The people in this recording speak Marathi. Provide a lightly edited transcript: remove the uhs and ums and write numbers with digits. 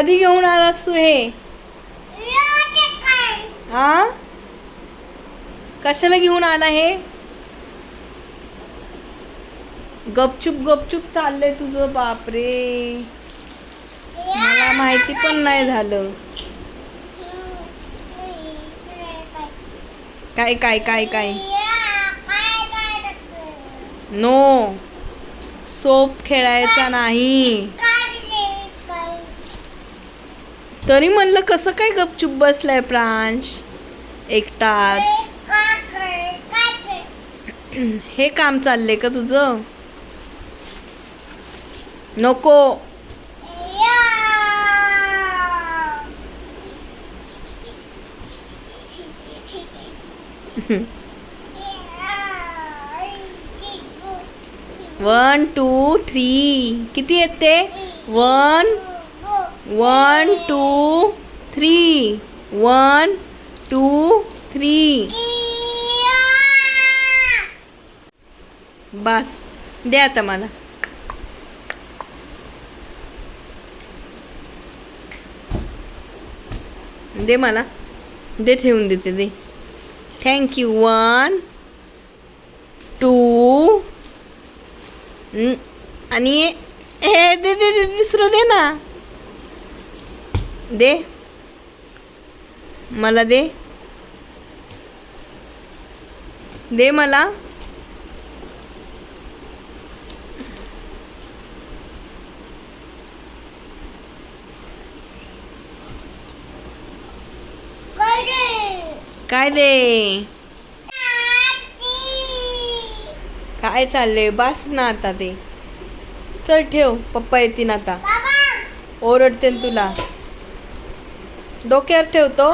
कधी घेऊन आलास तू हे? हा, कशाला घेऊन आला हे? गपचूप गपचूप चाललंय तुझं. बापरे, मला माहिती पण नाही झालं. काय काय काय काय? नो, सोप खेळायचा नाही. तरी म्हणलं कसं काय गपचूप बसलाय प्रांश एकटाच. हे काम चाललंय का तुझं? नको. वन टू थ्री किती येते? वन 1 2 3 1 2 3. बस दे आता मला. दे मला, दे, ठेवून देते, दे. थँक्यू. 1 2 आणि हे दे दे दे, दुसरं दे ना. दे मला, दे दे मला. काय दे? काय चाललंय? बस ना आता ते. चल ठेव, पप्पा येतील आता. ओरडते तुला. डोक्यावर ठेवतो.